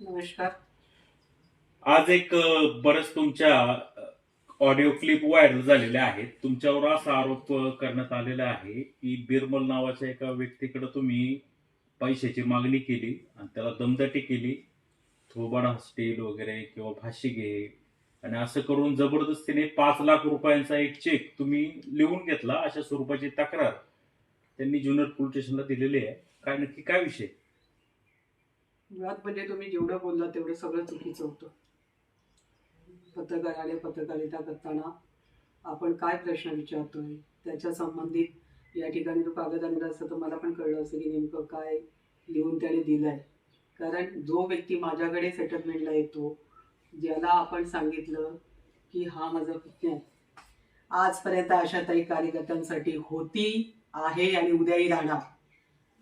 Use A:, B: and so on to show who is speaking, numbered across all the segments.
A: नमस्कार.
B: आज एक बरंच तुमच्या ऑडिओ क्लिप व्हायरल झालेल्या आहेत. तुमच्यावर असा आरोप करण्यात आलेला आहे की बिरबल नावाच्या एका व्यक्तीकडे तुम्ही पैशाची मागणी केली आणि त्याला दमदाटी केली. थोबाड हॉस्टेल वगैरे किंवा भाषी घे आणि असं करून जबरदस्तीने 5 लाख रुपयांचा एक चेक तुम्ही लिहून घेतला, अशा स्वरूपाची तक्रार त्यांनी जुन्नर पोलीस स्टेशनला दिलेली आहे. काय नक्की काय विषय?
A: मुळात म्हणजे तुम्ही जेवढं बोलला तेवढं सगळं चुकीचं होतं. पत्रकाराने पत्रकारिता करताना आपण काय प्रश्न विचारतोय त्याच्या संबंधित या ठिकाणी तो कागद आणला असतं तर मला पण कळलं असतं की नेमकं काय लिहून त्याने दिलंय. कारण जो व्यक्ती माझ्याकडे सेटलमेंटला येतो, ज्याला आपण सांगितलं की हा माझा पुतण्या आहे, आजपर्यंत आशाताई कार्यकर्त्यांसाठी होती, आहे आणि उद्याही राहणार.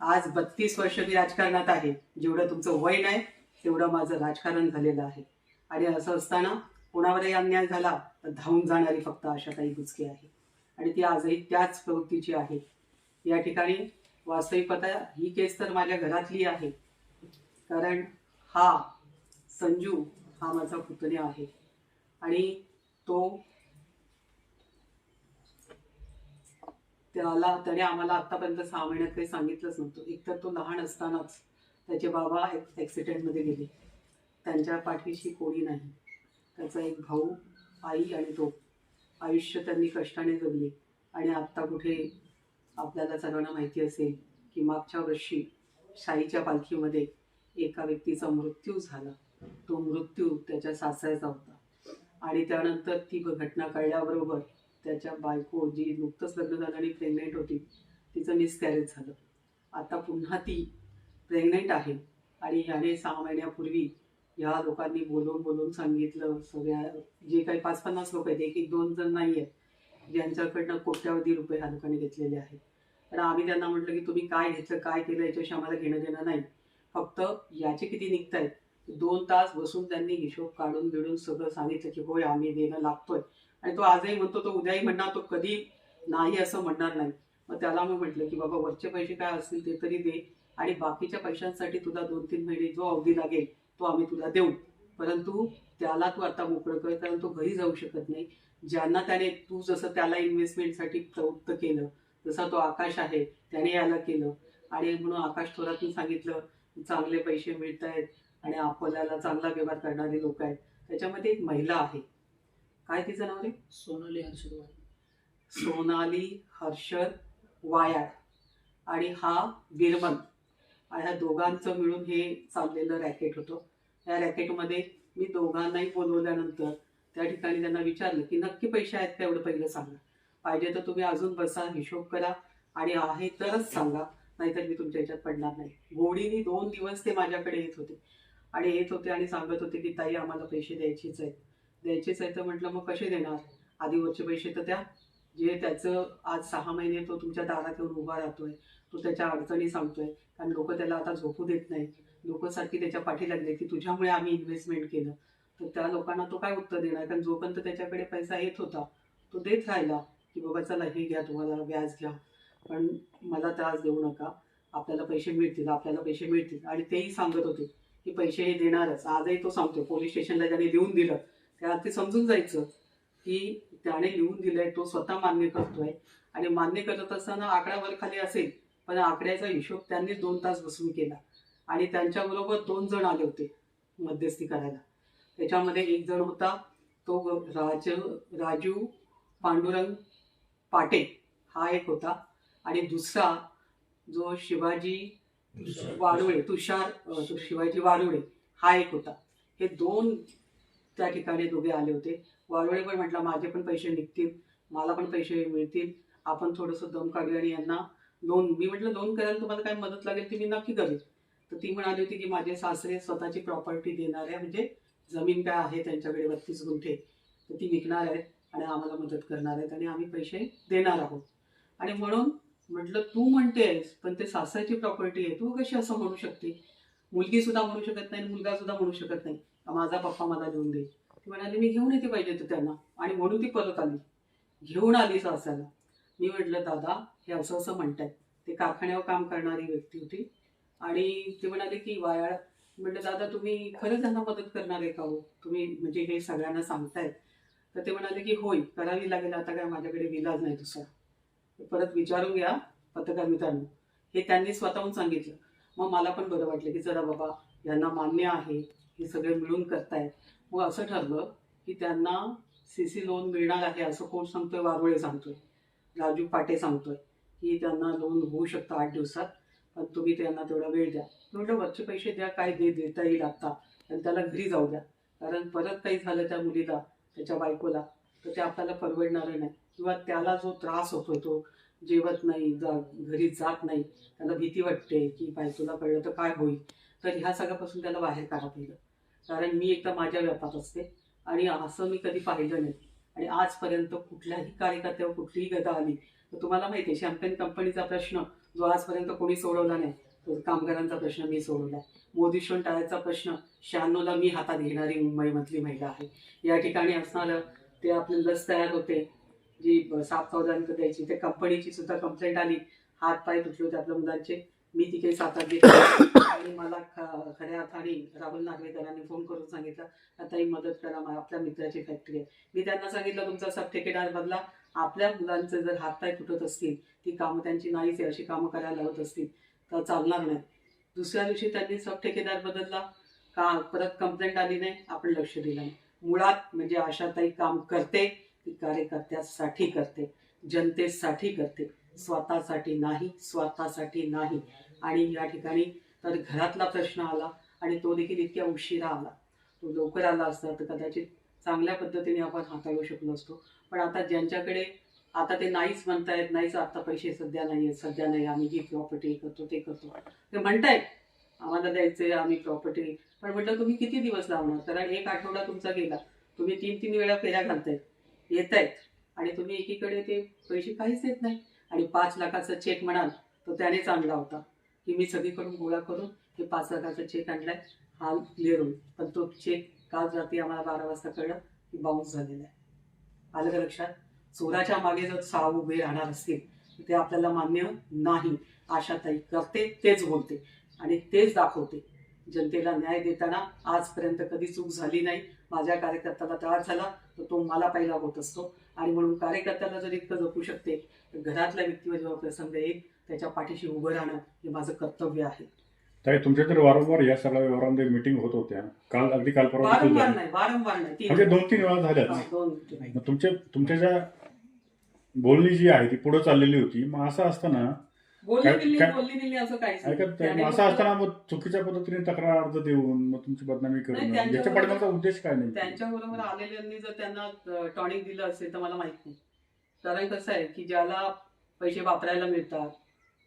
A: आज 32 वर्ष मी राजकारणात आहे. जेवढं तुमचं वय नाही तेवढं माझं राजकारण झालेलं आहे. आणि असं असताना कोणावरही अन्याय झाला तर धावून जाणारी फक्त आशाताई बुचके आहे. आणि ती आजही त्याच प्रवृत्तीची आहे. या ठिकाणी वास्तविकता ही केस तर माझ्या घरातली आहे. कारण हा संजू हा माझा पुतण्या आहे. आणि तो त्याने आम्हाला आतापर्यंत 6 महिन्यात काही सांगितलंच नव्हतं. एकतर तो लहान असतानाच त्याचे बाबा ॲक्सिडेंटमध्ये गेले. त्यांच्या पाठीशी कोणी नाही. त्याचा एक भाऊ, आई आणि तो आयुष्य त्यांनी कष्टाने जगले. आणि आत्ता कुठे आपल्याला सर्वांना माहिती असेल की मागच्या वर्षी शाईच्या पालखीमध्ये एका व्यक्तीचा मृत्यू झाला. तो मृत्यू त्याच्या सासऱ्याचा होता. आणि त्यानंतर ती घटना कळल्याबरोबर त्याच्या बायको, जी नुकतंच लग्न झालं आणि प्रेग्नेंट होती, तिचं मिसकॅरेज झालं. आता पुन्हा ती प्रेग्नेंट आहे. आणि ह्याने 6 महिन्यापूर्वी ह्या लोकांनी बोलून बोलून सांगितलं, सगळ्या जे काही 5-50 लोक आहेत, एक एक दोन जण नाही आहेत, ज्यांच्याकडनं कोट्यावधी रुपये ह्या लोकांनी घेतलेले आहेत. तर आम्ही त्यांना म्हटलं की तुम्ही काय घेतलं, काय केलं, याच्याशी आम्हाला घेणं देणं नाही. फक्त याचे किती निघत आहेत. 2 तास बसून त्यांनी हिशोब काढून बिडून सगळं सांगितलं की होय आम्ही देणं लागतोय. आणि तो आजही म्हणतो, तो उद्याही म्हणणार, तो कधी नाही असं म्हणणार नाही. मग त्याला मी म्हटलं की बाबा वरचे पैसे काय असतील ते तरी दे, आणि बाकीच्या पैशांसाठी तुला 2-3 महिने जो अवधी लागेल तो आम्ही तुला देऊ. परंतु त्याला तू आता मोकळं कर, कारण तो घरी जाऊ शकत नाही. ज्यांना त्याने, तू जसं त्याला इन्व्हेस्टमेंटसाठी प्रवृत्त केलं, जसा तो आकाश आहे त्याने याला केलं. आणि म्हणून आकाश थोरातून सांगितलं चांगले पैसे मिळत आहेत आणि आपल्याला चांगला व्यवहार करणारे लोक आहेत. त्याच्यामध्ये एक महिला आहे, काय तिचं नाव रे?
C: सोनाली हर्षद वारे.
A: सोनाली हर्षद वायाळ. आणि हा बिरमन. आणि ह्या दोघांचं मिळून हे चाललेलं रॅकेट होतं. या रॅकेटमध्ये मी दोघांनाही बोलवल्यानंतर त्या ठिकाणी त्यांना विचारलं की नक्की पैसे आहेत का, एवढं पहिलं सांगा. पाहिजे तर तुम्ही अजून बसा, हिशोब करा, आणि आहे तरच सांगा, नाहीतर मी तुमच्या ह्याच्यात पडणार नाही. गोडीने 2 दिवस ते माझ्याकडे येत होते. आणि येत होते आणि सांगत होते की ताई आम्हाला पैसे द्यायचेच आहेत, द्यायचेच आहेत. तर म्हटलं मग कसे देणार, आधीवरचे पैसे तर द्या. जे त्याचं आज 6 महिने तो तुमच्या दारात येऊन उभा राहतोय, तो त्याच्या अडचणी सांगतोय. कारण लोक त्याला आता झोपू देत नाही. लोक सारखी त्याच्या पाठी लागले की तुझ्यामुळे आम्ही इन्व्हेस्टमेंट केलं. तर त्या लोकांना तो काय उत्तर देणार, कारण जोपर्यंत त्याच्याकडे पैसा येत होता तो देत राहिला की बाबा चला हे घ्या, तुम्हाला व्याज घ्या, पण मला त्रास देऊ नका, आपल्याला पैसे मिळतील, आपल्याला पैसे मिळतील. आणि तेही सांगत होते की पैसे हे देणारच. आजही तो सांगतोय, पोलीस स्टेशनला ज्याने लिहून दिलं त्या ते समजून जायचं की त्याने लिहून दिलंय, तो स्वतः मान्य करतोय. आणि मान्य करत असताना आकडा वर खाली असेल, पण आकड्याचा हिशोब त्यांनी 2 तास बसून केला. आणि त्यांच्याबरोबर 2 जण आले होते मध्यस्थी करायला. त्याच्यामध्ये एक जण होता तो राजू पांडुरंग पाटे, हा एक होता. आणि दुसरा जो शिवाजी वारुळे, तुषार शिवाजी वारुळे, हा एक होता. हे 2 त्या ठिकाणी दोघे आले होते. वारुळे पण म्हटला माझे पण पैसे निघतील, मला पण पैसे मिळतील, आपण थोडंसं दम काढूया आणि यांना लोन. मी म्हटलं लोन करायला तुम्हाला काय मदत लागेल ती मी नक्की करेल. तर ती म्हणाली होती की माझे सासरे स्वतःची प्रॉपर्टी देणार आहे, म्हणजे जमीन काय आहे त्यांच्याकडे 32 गुंठे, तर ती विकणार आहेत आणि आम्हाला मदत करणार आहेत आणि आम्ही पैसे देणार आहोत. आणि म्हणून म्हटलं तू म्हणतेस पण ते सासऱ्याची प्रॉपर्टी आहे, तू कशी असं म्हणू शकते. मुलगी सुद्धा म्हणू शकत नाही, मुलगा सुद्धा म्हणू शकत नाही माझा पप्पा मला देऊन दे. ती म्हणाली मी घेऊन येते पाहिजे तर त्यांना. आणि म्हणून ती परत आली, घेऊन आली सासऱ्याला. मी म्हटलं दादा हे असं असं म्हणतायत. ते कारखान्यावर काम करणारी व्यक्ती होती. आणि ती म्हणाली की वायाळ म्हटलं दादा तुम्ही खरंच त्यांना मदत करणार आहे का हो, तुम्ही म्हणजे हे सगळ्यांना सांगतायत. तर ते म्हणाले की होय करावी लागेल, आता काय माझ्याकडे विलाज नाही दुसरा. परत विचारून घ्या पत्रकार मित्रांनो, हे त्यांनी स्वतःहून सांगितलं. मग मला पण बरं वाटलं की जरा बाबा यांना मान्य आहे, हे सगळे मिळून करतायत. मग असं ठरलं की त्यांना सीसी लोन मिळणार आहे असं कोण सांगतोय, वारुळे सांगतोय, राजू पाटे सांगतोय की त्यांना लोन होऊ शकतं 8 दिवसात, पण तुम्ही त्यांना तेवढा वेळ द्या. म्हटलं वरचे पैसे द्या, काय देता येईल आता, आणि त्याला घरी जाऊ द्या, कारण परत काही झालं त्या मुलीला, त्याच्या बायकोला, तर ते आपल्याला परवडणारं नाही. किंवा त्याला जो त्रास होतोय, तो जेवत नाही, घरी जात नाही, त्याला भीती वाटते की बायकोला कळलं तर काय होईल, तर ह्या सगळ्यापासून त्याला बाहेर काढा पहिलं. कारण मी एकदा माझ्या व्यापात असते आणि असं मी कधी पाहिलं नाही. आणि आजपर्यंत कुठल्याही कार्यकर्त्यावर कुठलीही गदा आली तर तुम्हाला माहिती आहे, शॅम्पेन कंपनीचा प्रश्न जो आजपर्यंत कोणी सोडवला नाही, तो कामगारांचा प्रश्न मी सोडवला. मोदीश्वन टाळ्याचा प्रश्न 96ला मी हातात घेणारी मुंबईमधली महिला आहे. या ठिकाणी असणारं ते आपले लस तयार होते जी 7,000 द्यायची, त्या कंपनीची सुद्धा कंप्लेंट आली, हात पाय तुटले होते आपल्या मुलांचे. मी तिकडे सातात घेतली आणि मला खऱ्या अर्थाने राहुल नागवेकरांनी फोन करून सांगितलं आता ही मदत करा, आपल्या मित्राची फॅक्टरी आहे. मी त्यांना सांगितलं तुमचा सब ठेकेदार बदला, आपल्या मुलांचे जर हातपाय तुटत असतील, ती कामं त्यांची नाहीच आहे, अशी कामं करायला लावत असतील तर चालणार नाही. दुसऱ्या दिवशी त्यांनी सब ठेकेदार बदलला, का परत कंप्लेंट आली नाही, आपण लक्ष दिलं नाही. मुळात म्हणजे आशाताई काम करते, ती कार्यकर्त्यासाठी करते, जनतेसाठी करते, स्वतःसाठी नाही, स्वार्थासाठी नाही. आणि या ठिकाणी तर घरातला प्रश्न आला आणि तो देखील इतक्या उशिरा आला. तो लवकर आला असता तर कदाचित चांगल्या पद्धतीने आपण हाताळू शकलो असतो. पण आता ज्यांच्याकडे आता ते नाहीच म्हणतायत, नाहीच आता पैसे सध्या नाही आहेत, सध्या नाही, आम्ही ही प्रॉपर्टी करतो ते करतो, ते म्हणतायत आम्हाला द्यायचे, आम्ही प्रॉपर्टी. पण म्हटलं तुम्ही किती दिवस लावणार, कारण 1 आठवडा तुमचा गेला, तुम्ही 3-3 वेळा फेऱ्या घालतायत, येत आहेत, आणि तुम्ही एकीकडे ते पैसे काहीच देत नाही. आणि 5 लाखाचा चेक म्हणाल तर त्यानेच आणला होता की मी सगळीकडून गोळा करून हे 5 लाखाचा चेक आणलाय, हा क्लिअर होईल. पण तो चेक काल रात्री आम्हाला 12 वाजता कळलं की बाउन्स झालेला आहे. आलं का लक्षात? चोराच्या मागे जर साव उभे राहणार असतील तर ते आपल्याला मान्य नाही. आशाताई करते, तेच बोलते आणि तेच दाखवते. जनतेला न्याय देताना आजपर्यंत कधी चूक झाली नाही. माझ्या कार्यकर्त्याला त्रास झाला तर तो मला पहिला होत असतो, आणि म्हणून कार्यकर्त्याला जर इतकं जपू शकते तर घरातल्या व्यक्तीवर जेव्हा प्रसंग येईल त्याच्या पाठीशी उभं राहणं हे माझं कर्तव्य आहे.
C: ताई तुमच्या तर वारंवार या सगळ्या व्यवहारांमध्ये मीटिंग होत होत्या, काल अगदी काल परवा
A: वारंवार नाही,
C: म्हणजे 2-3 वेळा झाल्यात. मग तुमच्या ज्या बोलणी जी आहे ती पुढे चाललेली होती. मग असं असताना
A: बोलली दिली असं काहीच
C: असं असताना मग चुकीच्या पद्धतीने तक्रार अर्ज देऊन मग तुमची बदनामी करणं, याच्या पाठीमागचा उद्देश काय नाही?
A: त्यांच्याबरोबर आलेल्यांनी जर त्यांना टॉनिक दिलं असेल तर मला माहित नाही. कारण कसं आहे की ज्याला पैसे वापरायला मिळतात,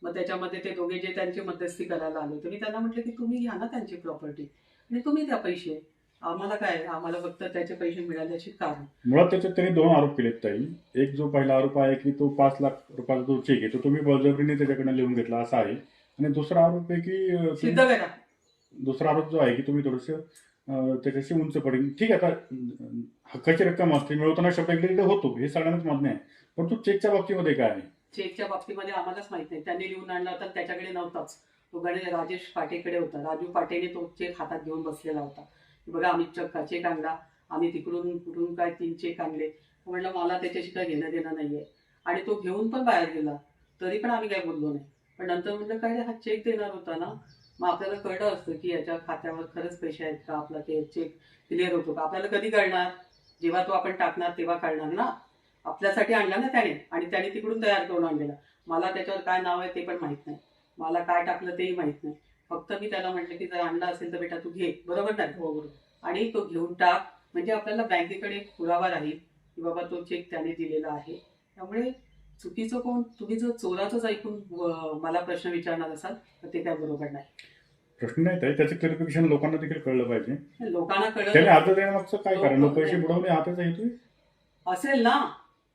A: मग त्याच्यामध्ये ते दोघे जे त्यांची मध्यस्थी करायला आले, तर मी त्यांना म्हटलं की तुम्ही घ्या ना त्यांची प्रॉपर्टी आणि तुम्ही द्या पैसे, आम्हाला काय, आम्हाला फक्त त्याचे पैसे मिळाल्याची कारण.
C: मुळात त्याच्यात त्यांनी 2 आरोप केलेत ताई. एक जो पहिला आरोप आहे की तो 5 लाख रुपयाचा जो चेक आहे तो तुम्ही बळजबरीने त्याच्याकडनं लिहून घेतला असा आहे, आणि दुसरा आरोप आहे की
A: सिद्ध करा.
C: दुसरा आरोप जो आहे की तुम्ही थोडंसं त्याच्याशी उंच पडेल. ठीक आहे, आता हक्काची रक्कम असते, मिळवताना शब्द इकडे होतो, हे सगळ्यांनाच मान्य आहे. पण तो चेकच्या बाबतीमध्ये काय आहे?
A: चेकच्या बाबतीमध्ये आम्हालाच माहित नाही. त्यांनी लिहून आणला होता, त्याच्याकडे नव्हताच, तो राजेश पाटेकडे होता. राजू पाटेने तो चेक हातात घेऊन बसलेला होता. बघा आम्ही चेक आणला, आम्ही तिकडून कुठून काय 3 चेक आणले. म्हटलं मला त्याच्याशी काय घेणं देणं नाहीये, आणि तो घेऊन पण बाहेर गेला तरी पण आम्ही काय बोललो नाही. पण नंतर म्हटलं काय हा चेक देणार होता ना, मग आपल्याला कळलं असतं की याच्या खात्यावर खरंच पैसे आहेत का, आपला ते चेक क्लिअर होतो का. आपल्याला कधी कळणार, जेव्हा तो आपण टाकणार तेव्हा कळणार ना. आपल्यासाठी आणला ना त्याने, आणि त्याने तिकडून तयार करून आणलेला. मला त्याच्यावर काय नाव आहे ते पण माहित नाही, मला काय टाकलं तेही माहित नाही. फक्त मी त्याला म्हटलं की जर आणला असेल तर बेटा तू घे, बरोबर नाही, बरोबर, आणि तो घेऊन टाक, म्हणजे आपल्याला बँकेकडे पुरावा राहील की बाबा तो चेक त्याने दिलेला आहे. त्यामुळे चुकीचं कोण, तुम्ही जर चोराचंच ऐकून मला प्रश्न विचारणार असाल तर ते काय बरोबर नाही.
C: प्रश्न नाही ताई, त्याचं क्लॅरिफिकेशन लोकांना देखील कळलं पाहिजे.
A: लोकांना कळलं
C: त्याने अर्ज देण्यामागचं काय कारण, पैसे बुडवणे हा त्याचा हेतू
A: असेल ना,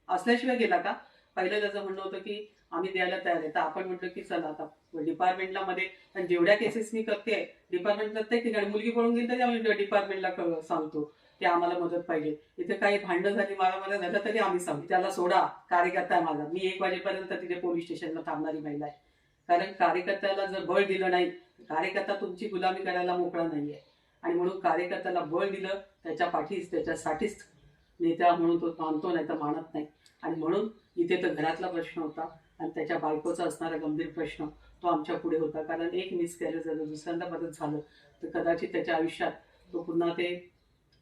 A: असल्याशिवाय गेला का. पहिलं त्याचं म्हणणं होतं की आम्ही द्यायला तयार आहे, तर आपण म्हटलं की चला आता डिपार्टमेंटला मध्ये, आणि जेवढ्या केसेस मी करते डिपार्टमेंट प्रत्येक ठिकाणी, मुलगी पळून गेली तरी आम्ही डिपार्टमेंटला सांगतो की आम्हाला मदत पाहिजे. इथे काही भांडण झाली, मारामारी झालं तरी आम्ही सांगतो, त्याला सोडा, कार्यकर्ता आहे माझा. मी 1 वाजेपर्यंत तिथे पोलीस स्टेशनला थांबणारी महिला आहे, कारण कार्यकर्त्याला जर बळ दिलं नाही कार्यकर्ता तुमची गुलामी करायला मोकळा नाहीये आणि म्हणून कार्यकर्त्याला बळ दिलं, त्याच्यासाठीच नेता म्हणून तो मानतो, नाही तर मानत नाही. आणि म्हणून इथे तर घरातला प्रश्न होता आणि त्याच्या बायकोचा असणारा गंभीर प्रश्न तो आमच्या पुढे होता. कारण एक मिसकॅरेज झालं, दुसऱ्यांदा परत झालं तर कदाचित त्याच्या आयुष्यात तो पुन्हा ते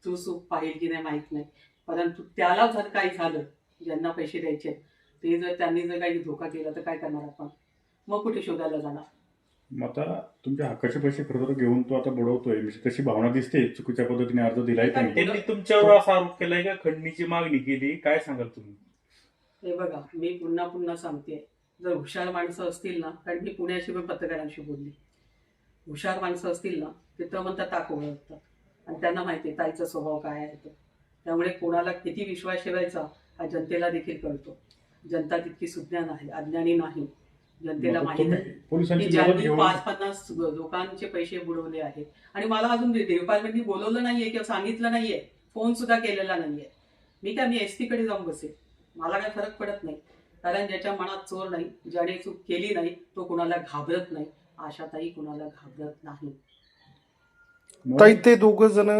A: सुख पाहिल की नाही माहीत नाही. परंतु त्याला जर काही झालं, ज्यांना पैसे द्यायचे ते जर त्यांनी जर काही धोका केला तर काय करणार आपण? मग कुठे शोधायला जाणार?
C: मग आता तुमच्या हक्काचे पैसे खरं तर घेऊन तो आता बुडवतोय, म्हणजे तशी भावना दिसते. चुकीच्या पद्धतीने अर्ज दिलाय त्यांनी.
B: त्यांनी तुमच्यावर असा आरोप केलाय का खंडणीची मागणी केली, काय सांगाल तुम्ही?
A: हे बघा, मी पुन्हा सांगते, जर हुशार माणसं असतील ना, कारण मी पुण्याशी पण पत्रकारांशी बोलली, हुशार माणसं असतील ना ते तर म्हणतात टाक ओळखतात आणि त्यांना माहिती आहे ताईचा स्वभाव काय आहे तो. त्यामुळे कोणाला किती विश्वास ठेवायचा हा जनतेला देखील कळतो. जनता तितकी सुज्ञान आहे, अज्ञानी नाही. जनतेला माहित आहे
C: पोलिसांची
A: की
C: मदत
A: ज्यांनी
C: घेऊन
A: 5-50 लोकांचे पैसे बुडवले आहेत. आणि मला अजून डिपार्टमेंटनी बोलवलं नाहीये किंवा सांगितलं नाहीये, फोन सुद्धा केलेला नाहीये. मी एसपी कडे जाऊन बसेल, मला काय फरक पडत नाही. कारण ज्याच्या मनात चोर नाही, ज्याने चूक केली नाही, तो कुणाला घाबरत नाही. आशाताई कुणाला घाबरत नाही.
D: ताई, ते दोघं जण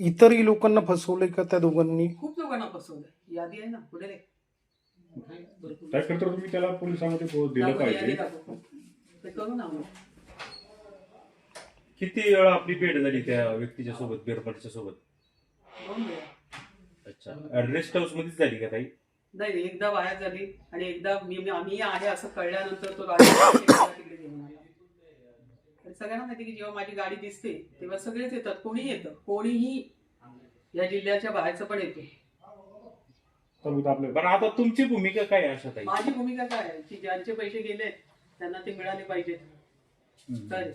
D: इतरही लोकांना फसवले का त्या दोघांनी?
A: खूप लोकांना फसवलं, यादी आहे ना पुढे रे.
C: काय करतो तुम्ही त्याला पोलिसांमध्ये दिलं
A: यादी
C: पाहिजे.
A: दाखव. ते करू ना आम्ही.
B: किती वेळा आपली भेट झाली त्या व्यक्तीच्या सोबत, बिरबलच्या सोबत?
A: 2 वेळा.
B: अच्छा, रेस्ट हाऊस मध्येच झाली का ताई?
A: नाही, एकदा बाहेर झाली आणि एकदा आम्ही आहे असं कळल्यानंतर तो तिकडे घेऊन आला. तर सगळ्यांना माहिती की जेव्हा माझी गाडी दिसते तेव्हा सगळेच येतात, कोणी येतं, कोणीही या जिल्ह्याच्या बाहेरचं पण येतो.
C: आपलं
B: पण आता तुमची भूमिका काय आहे अशा ताई?
A: माझी भूमिका काय आहे की ज्यांचे पैसे गेले त्यांना ते मिळाले पाहिजेत. तर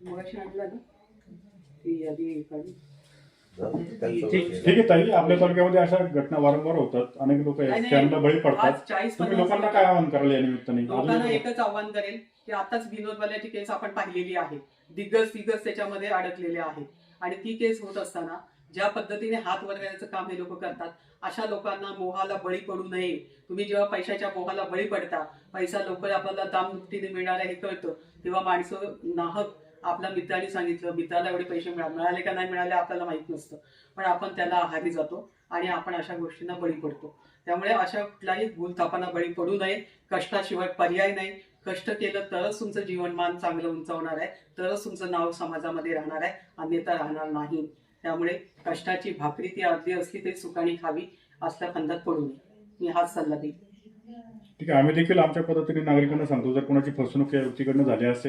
A: मगाशी आणला ना ती यादी काढून.
C: ठीक आहे ताई, आपल्या तालुक्यामध्ये अशा घटना वारंवार होतात, अनेक लोक स्कॅमला बळी पडतात.
A: आज 40-50
C: तुम्ही लोकांना काय आवाहन कराल या निमित्ताने?
A: लोकांना एकच आव्हान करेल की आताच विनोदवाल्याची केस आपण पाहिलेली आहे, दिग्गज त्याच्यामध्ये अडकलेले आहेत. आणि ती केस होत असताना ज्या पद्धतीने हात वर करायचं काम हे लोक करतात, अशा लोकांना मोहाला बळी पडू नये. तुम्ही जेव्हा पैशाच्या मोहाला बळी पडता, पैसा लवकर आपल्याला दाममुक्तीने मिळणार आहे हे कळतं, तेव्हा माणसं नाहक आपल्या मित्राने सांगितलं, मित्राला एवढे पैसे मिळाले का नाही मिळाले आपल्याला माहित नसतं, पण आपण त्याला आहारी जातो आणि आपण अशा गोष्टींना बळी पडतो. त्यामुळे अशा कुठल्याही भूलथापांना बळी पडू नये. कष्टाशिवाय पर्याय नाही. कष्ट केलं तरच तुमचं जीवनमान चांगलं उंचावणार आहे, तरच तुमचं नाव समाजामध्ये राहणार आहे, अन्यथा राहणार नाही. त्यामुळे कष्टाची भाकरी ती अर्धी असली तरी सुखाने खावी, असल्या फंदात पडू नये. मी हाच सल्ला देईन.
C: ठीक आहे, आम्ही देखील आमच्या पद्धतीने नागरिकांना सांगतो, जर कोणाची फसवणूक या व्यक्तीकडनं झाली असेल